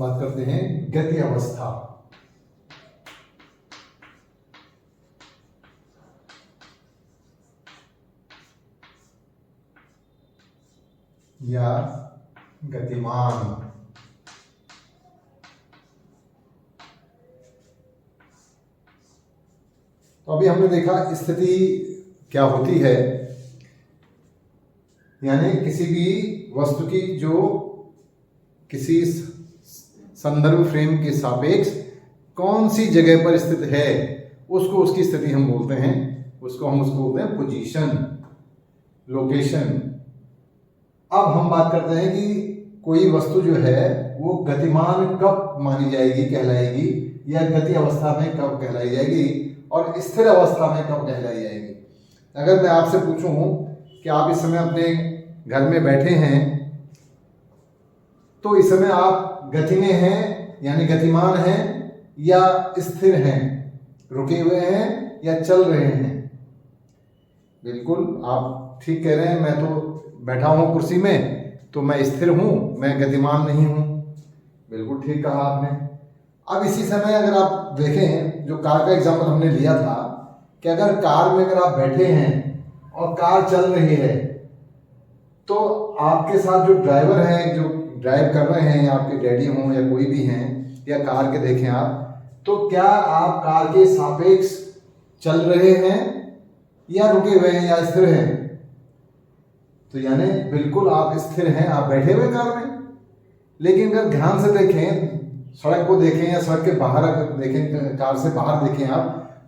बात करते हैं गति अवस्था। या गतिमान। तो अभी हमने देखा स्थिति क्या होती है, यानी किसी भी वस्तु की जो किसी संदर्भ फ्रेम के सापेक्ष कौन सी जगह पर स्थित है उसको उसकी स्थिति हम बोलते हैं, उसको बोलते हैं पोजीशन, लोकेशन। अब हम बात करते हैं कि कोई वस्तु जो है वो गतिमान कब मानी जाएगी, कहलाएगी, या गति अवस्था में कब कहलाई जाएगी और स्थिर अवस्था में कब कहलाई जाएगी। अगर मैं आपसे पूछूं कि आप इस समय अपने घर में बैठे हैं तो इस समय आप गति में हैं यानी गतिमान हैं या स्थिर हैं, रुके हुए हैं या चल रहे हैं। बिल्कुल आप ठीक कह रहे हैं, मैं तो बैठा हूं कुर्सी में तो मैं स्थिर हूं, मैं गतिमान नहीं हूं। बिल्कुल ठीक कहा आपने। अब इसी समय अगर आप देखें, जो कार का एग्जाम्पल हमने लिया था कि अगर कार में अगर आप बैठे हैं और कार चल रही है तो आपके साथ जो ड्राइवर हैं, जो ड्राइव कर रहे हैं, या आपके डैडी हों या कोई भी हैं, या कार के देखें आप, तो क्या आप कार के सापेक्ष चल रहे हैं या रुके हुए हैं या स्थिर हैं? तो यानी बिल्कुल आप स्थिर हैं, आप बैठे हुए कार में। लेकिन अगर ध्यान से देखें, सड़क को देखें या सड़क के बाहर अगर देखें, कार से बाहर देखें आप,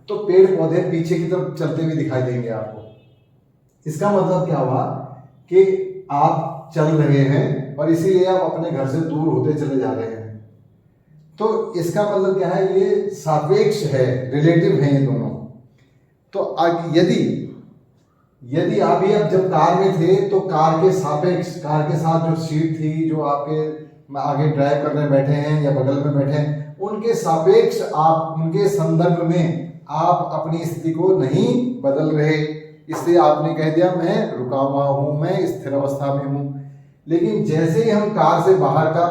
तो पेड़ पौधे पीछे की तरफ चलते हुए दिखाई देंगे आपको। इसका मतलब क्या हुआ कि आप चल रहे हैं और इसीलिए आप अपने घर से दूर होते चले जा रहे हैं। तो इसका मतलब क्या है, ये सापेक्ष है, रिलेटिव है ये दोनों। तो यदि आप ही अब जब कार में थे तो कार के सापेक्ष, कार के साथ जो सीट थी, जो आपके आगे ड्राइव करने बैठे हैं या बगल में बैठे हैं, उनके सापेक्ष आप, उनके संदर्भ में आप अपनी स्थिति को नहीं बदल रहे, इसलिए आपने कह दिया मैं रुका हुआ हूं, मैं स्थिर अवस्था में हूं। लेकिन जैसे ही हम कार से बाहर का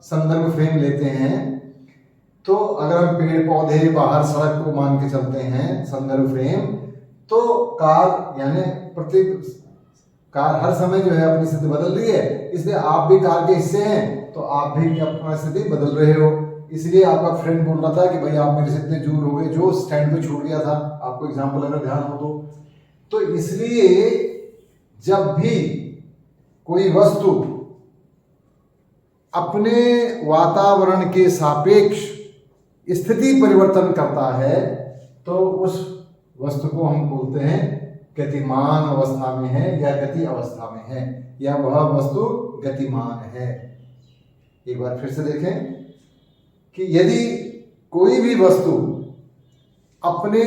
संदर्भ फ्रेम लेते हैं, तो अगर हम पेड़ पौधे, बाहर सड़क को मान के चलते हैं संदर्भ फ्रेम, तो कार यानी कार हर समय जो है अपनी स्थिति बदल रही है। इसलिए आप भी कार के हिस्से हैं तो आप भी अपना स्थिति बदल रहे हो। इसलिए आपका फ्रेंड बोल रहा था कि भाई आप मेरे से इतने दूर हो गए, जो स्टैंड पे छूट गया था, आपको एग्जाम्पल अगर ध्यान हो तो इसलिए जब भी कोई वस्तु अपने वातावरण के सापेक्ष स्थिति परिवर्तन करता है तो उस वस्तु को हम बोलते हैं गतिमान अवस्था में है या गति अवस्था में है, या वह वस्तु गतिमान है। एक बार फिर से देखें कि यदि कोई भी वस्तु अपने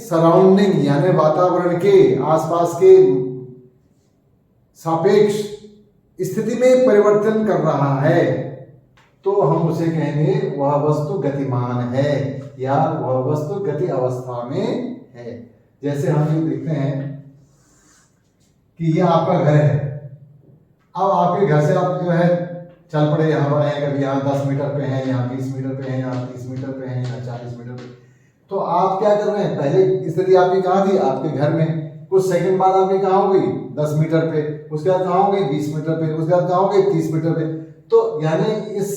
सराउंडिंग यानी वातावरण के आसपास के सापेक्ष स्थिति में परिवर्तन कर रहा है तो हम उसे कहेंगे वह वस्तु गतिमान है या वह वस्तु गति अवस्था में है। जैसे हम ये देखते हैं कि यह आपका घर है। अब आपके घर से आप जो है चल पड़े, यहाँ पर हैं, कभी यहाँ 10 मीटर पे हैं, यहाँ 20 मीटर पे हैं, यहाँ 30 मीटर पे हैं, यहाँ 40 मीटर पे। तो आप क्या कर रहे हैं, पहले स्थिति आपकी कहाँ थी, आपके घर में। कुछ सेकंड बाद आपकी कहाँ हो गई, 10 मीटर पे, उसके बाद कहाँ हो गई 20 मीटर पे, उसके बाद कहाँ हो गई 30 मीटर पे। तो यानी इस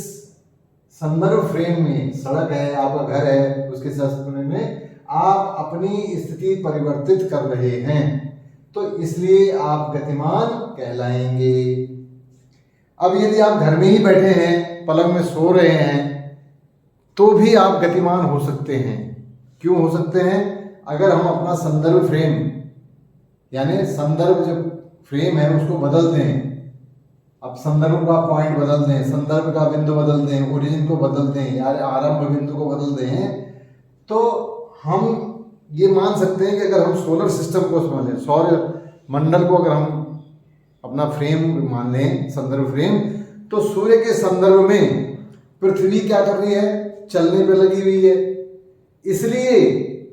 संदर्भ फ्रेम में सड़क है, आपका घर है, उसके संदर्भ में आप अपनी स्थिति परिवर्तित कर रहे हैं, तो इसलिए आप गतिमान कहलाएंगे। अब यदि आप घर में ही बैठे हैं, पलंग में सो रहे हैं, तो भी आप गतिमान हो सकते हैं। क्यों हो सकते हैं? अगर हम अपना संदर्भ फ्रेम यानी संदर्भ जो फ्रेम है उसको बदल दें, अब संदर्भ का पॉइंट बदल दें, संदर्भ का बिंदु बदल दें, ओरिजिन को बदल दें या आरंभ बिंदु को बदल दें, तो हम ये मान सकते हैं कि अगर हम सोलर सिस्टम को समझ लें, सौर मंडल को अगर हम अपना फ्रेम मान लें, संदर्भ फ्रेम, तो सूर्य के संदर्भ में पृथ्वी क्या कर रही है, चलने पे लगी हुई है। इसलिए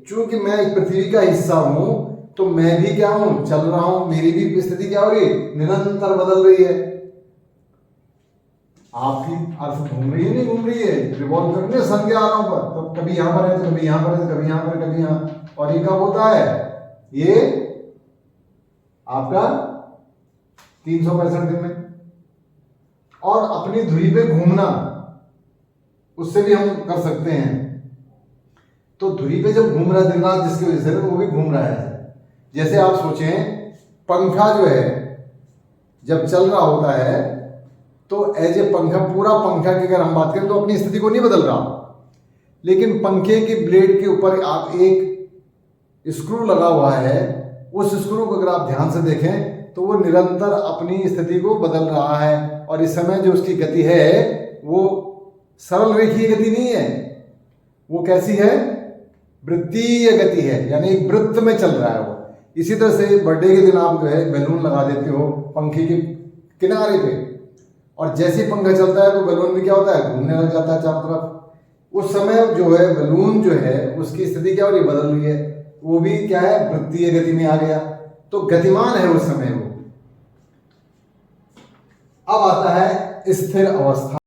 चूंकि मैं एक पृथ्वी का हिस्सा हूं तो मैं भी क्या हूं, चल रहा हूं, मेरी भी स्थिति क्या हो रही है, निरंतर बदल रही है। आपकी अर्थ घूम रही है नहीं घूम रही है, रिवॉल्व करने सन के आरों पर, तो कभी यहाँ पर है तो कभी यहाँ पर है तो कभी यहाँ पर कभी यहाँ, और ये कब होता है, ये आपका 365 दिन में। और अपनी धुरी पे घूमना, उससे भी हम कर सकते हैं। तो धुरी पे जब घूम रहा है दिन रात, जिसकी वजह से वो भी घूम रहा है। जैसे आप सोचें, पंखा जो है जब चल रहा होता है तो एज ए पंखा, पूरा पंखा की अगर हम बात करें तो अपनी स्थिति को नहीं बदल रहा, लेकिन पंखे के ब्लेड के ऊपर आप एक स्क्रू लगा हुआ है, उस स्क्रू को अगर आप ध्यान से देखें तो वो निरंतर अपनी स्थिति को बदल रहा है। और इस समय जो उसकी गति है वो सरल रेखीय गति नहीं है, वो कैसी है, वृत्तीय गति है, यानी एक वृत्त में चल रहा है वो। इसी तरह से बर्थडे के दिन आप जो है बैलून लगा देते हो पंखे के किनारे पे, और जैसे पंखा चलता है तो बैलून में क्या होता है, घूमने लग जाता है चारों तरफ। उस समय जो है बैलून जो है उसकी स्थिति क्या हो रही है, बदल रही है, वो भी क्या है, वृत्तीय गति में आ गया, तो गतिमान है उस समय वो। अब आता है स्थिर अवस्था।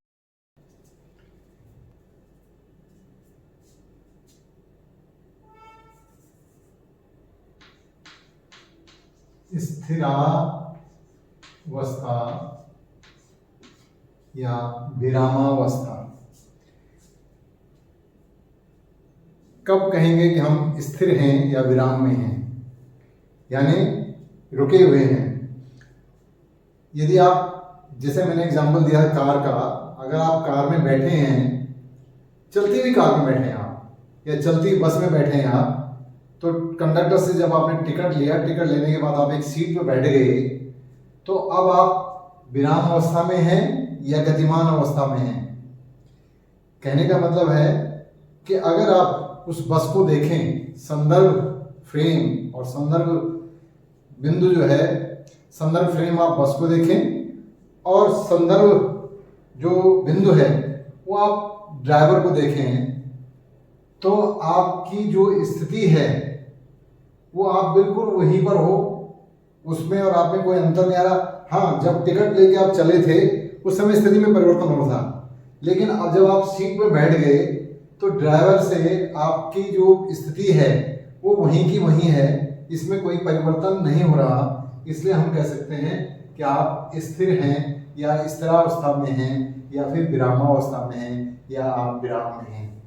स्थिरावस्था या विरामावस्था। कब कहेंगे कि हम स्थिर हैं या विराम में हैं, यानी रुके हुए हैं। यदि आप, जैसे मैंने एग्जांपल दिया है कार का, अगर आप कार में बैठे हैं, चलती हुई कार में बैठे हैं आप, या चलती बस में बैठे हैं आप, तो कंडक्टर से जब आपने टिकट लिया, टिकट लेने के बाद आप एक सीट पर बैठ गए, तो अब आप विराम अवस्था में हैं या गतिमान अवस्था में हैं। कहने का मतलब है कि अगर आप उस बस को देखें, संदर्भ फ्रेम और संदर्भ बिंदु जो है, संदर्भ फ्रेम आप बस को देखें और संदर्भ जो बिंदु है वो आप ड्राइवर को देखें, तो आपकी जो स्थिति है वो आप बिल्कुल वहीं पर हो उसमें, और आप में कोई अंतर नहीं आ रहा। हाँ, जब टिकट लेके आप चले थे उस समय स्थिति में परिवर्तन हो रहा था, लेकिन अब जब आप सीट पर बैठ गए तो ड्राइवर से आपकी जो स्थिति है वो वहीं की वहीं है, इसमें कोई परिवर्तन नहीं हो रहा। इसलिए हम कह सकते हैं कि आप स्थिर हैं या स्थिरावस्था में हैं, या फिर विरामावस्था में हैं, या आप विराम में हैं,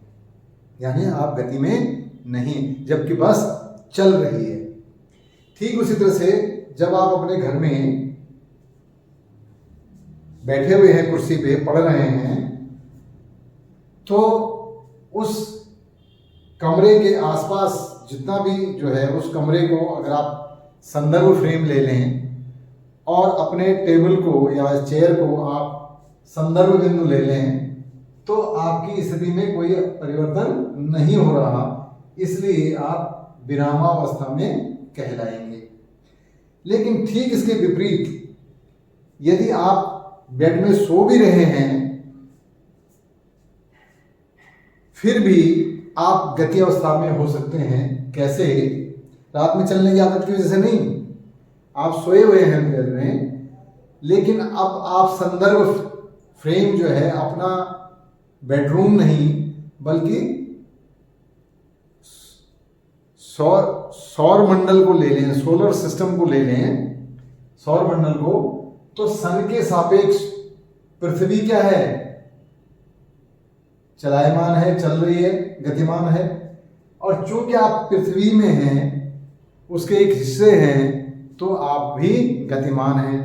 यानी आप गति में नहीं, जबकि बस चल रही है। ठीक उसी तरह से जब आप अपने घर में बैठे हुए हैं, कुर्सी पे पढ़ रहे हैं, तो उस कमरे के आसपास जितना भी जो है उस कमरे को अगर आप संदर्भ फ्रेम ले लें और अपने टेबल को या चेयर को आप संदर्भ बिंदु ले लें, तो आपकी स्थिति में कोई परिवर्तन नहीं हो रहा, इसलिए आप विरामावस्था में कहलाएंगे। लेकिन ठीक इसके विपरीत, यदि आप बेड में सो भी रहे हैं फिर भी आप गति अवस्था में हो सकते हैं। कैसे? रात में चलने की आदत की वजह से नहीं, आप सोए हुए हैं बेड में, लेकिन अब आप संदर्भ फ्रेम जो है अपना बेडरूम नहीं बल्कि सौर मंडल को ले लें, सोलर सिस्टम को ले लें, सौर मंडल को, तो सन के सापेक्ष पृथ्वी क्या है? चलायमान है, चल रही है, गतिमान है। और चूंकि आप पृथ्वी में हैं, उसके एक हिस्से हैं, तो आप भी गतिमान हैं।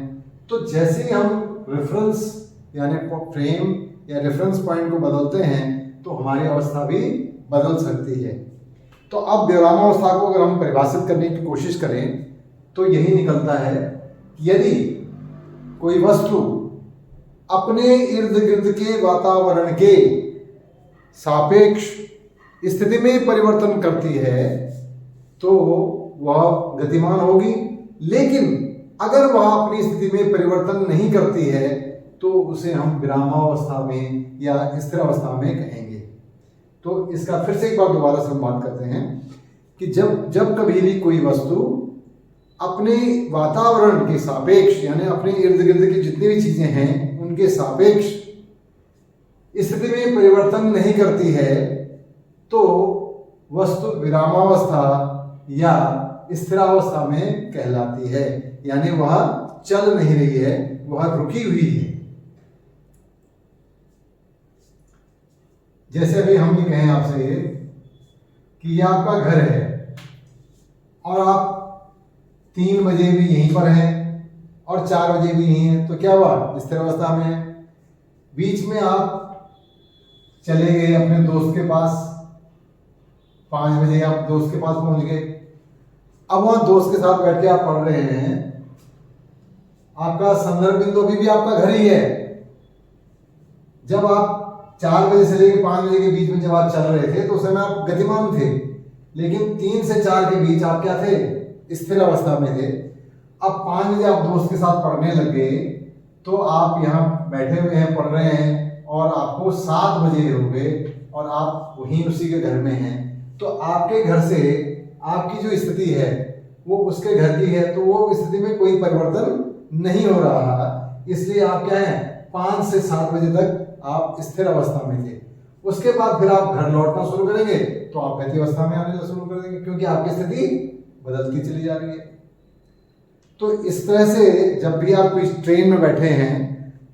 तो जैसे ही हम रेफरेंस यानी फ्रेम या रेफरेंस पॉइंट को बदलते हैं तो हमारी अवस्था भी बदल सकती है। तो अब विरामावस्था को अगर हम परिभाषित करने की कोशिश करें तो यही निकलता है कि यदि कोई वस्तु अपने इर्द गिर्द के वातावरण के सापेक्ष स्थिति में परिवर्तन करती है तो वह गतिमान होगी, लेकिन अगर वह अपनी स्थिति में परिवर्तन नहीं करती है तो उसे हम विरामावस्था में या स्थिर अवस्था में कहेंगे। तो इसका फिर से एक बार दोबारा से हम बात करते हैं कि जब कभी भी कोई वस्तु अपने वातावरण के सापेक्ष यानी अपने इर्द गिर्द की जितनी भी चीजें हैं उनके सापेक्ष स्थिति में परिवर्तन नहीं करती है तो वस्तु विरामावस्था या स्थिरावस्था में कहलाती है, यानी वह चल नहीं रही है, वह रुकी हुई है। जैसे अभी हम ये कहें आपसे कि ये आपका घर है और आप 3 बजे भी यहीं पर हैं और 4 बजे भी यहीं हैं, तो क्या हुआ, स्थिर अवस्था में है। बीच में आप चले गए अपने दोस्त के पास, 5 बजे आप दोस्त के पास पहुंच गए। अब वहां दोस्त के साथ बैठ के आप पढ़ रहे हैं, आपका संदर्भ बिंदु भी आपका घर ही है। जब आप 4 बजे से लेकर 5 बजे के बीच में जब आप चल रहे थे तो उस समय आप गतिमान थे, लेकिन 3 से 4 के बीच आप क्या थे, स्थिर अवस्था में थे। अब 5 बजे आप दोस्त के साथ पढ़ने लग गए तो आप यहाँ बैठे हुए हैं, पढ़ रहे हैं और आपको 7 बजे हो गए और आप वहीं उसी के घर में हैं। तो आपके घर से आपकी जो स्थिति है वो उसके घर की है, तो वो स्थिति में कोई परिवर्तन नहीं हो रहा, इसलिए आप क्या है 5 से 7 बजे तक आप स्थिर अवस्था में थे। उसके बाद फिर आप घर लौटना शुरू करेंगे तो आप गति अवस्था में आने शुरू कर देंगे, क्योंकि आपकी स्थिति बदलती चली जा रही है। तो इस तरह से जब भी आप कोई ट्रेन में बैठे हैं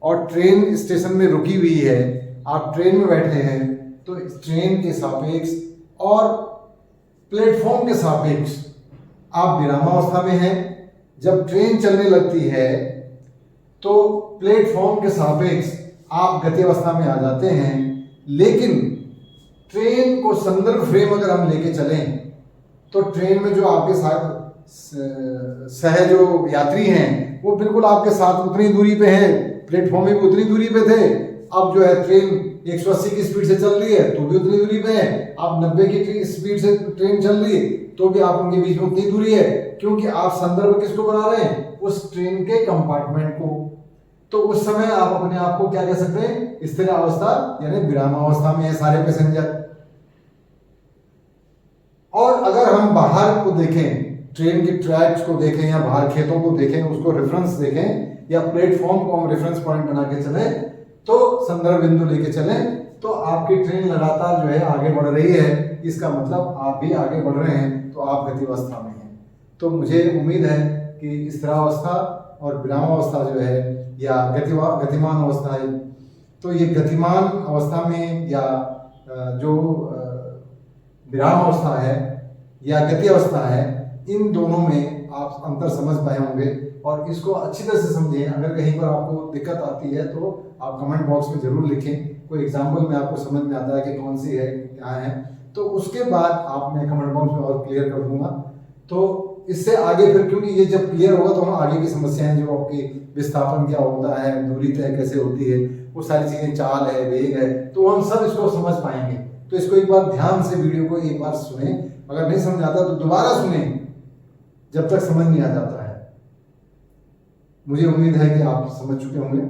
और ट्रेन स्टेशन में रुकी हुई है, आप ट्रेन में बैठे हैं, तो ट्रेन के सापेक्ष और प्लेटफॉर्म के सापेक्ष आप विरामावस्था में हैं। जब ट्रेन चलने लगती है तो प्लेटफॉर्म के सापेक्ष आप गति अवस्था में आ जाते हैं, लेकिन ट्रेन को संदर्भ फ्रेम अगर हम लेके चलें तो ट्रेन में जो आपके साथ सह जो यात्री हैं वो बिल्कुल आपके साथ उतनी दूरी पे हैं, प्लेटफॉर्म में भी उतनी दूरी पे थे। अब जो है ट्रेन 180 की स्पीड से चल रही है तो भी उतनी दूरी पे है, आप 90 की स्पीड से ट्रेन चल रही है तो भी आप उनके बीच में उतनी दूरी है, क्योंकि आप संदर्भ किसको बना रहे हैं, उस ट्रेन के कंपार्टमेंट को। तो उस समय आप अपने आप को क्या कह सकते हैं, स्थिर अवस्था यानी विरामावस्था में है सारे पैसेंजर। और अगर हम बाहर को देखें, ट्रेन के ट्रैक्स को देखें या बाहर खेतों को देखें, उसको रेफरेंस देखें या प्लेटफॉर्म को हम रेफरेंस पॉइंट बना के चले, तो संदर्भ बिंदु लेके चलें, तो आपकी ट्रेन लगातार जो है आगे बढ़ रही है, इसका मतलब आप भी आगे बढ़ रहे हैं, तो आप गति अवस्था में हैं। तो मुझे उम्मीद है कि स्थिरावस्था और विरामावस्था जो है या गतिमान अवस्था है, तो ये गतिमान अवस्था में या जो विराम अवस्था है या गति अवस्था है, इन दोनों में आप अंतर समझ पाए होंगे और इसको अच्छी तरह से समझें। अगर कहीं पर आपको दिक्कत आती है तो आप कमेंट बॉक्स में जरूर लिखें, कोई एग्जाम्पल में आपको समझ में आता है कि कौन सी है, क्या है, तो उसके बाद आप मैं कमेंट बॉक्स में और क्लियर कर दूंगा। तो इससे आगे फिर, क्योंकि ये जब क्लियर होगा तो हम आगे की समस्याएं जो आपकी विस्थापन क्या होता है, दूरी तय कैसे होती है, वो सारी चीजें, चाल है, वेग है, तो हम सब इसको समझ पाएंगे। तो इसको एक बार ध्यान से वीडियो को एक बार सुने, अगर नहीं समझ आता तो दोबारा सुने जब तक समझ नहीं आ जाता है। मुझे उम्मीद है कि आप समझ चुके होंगे।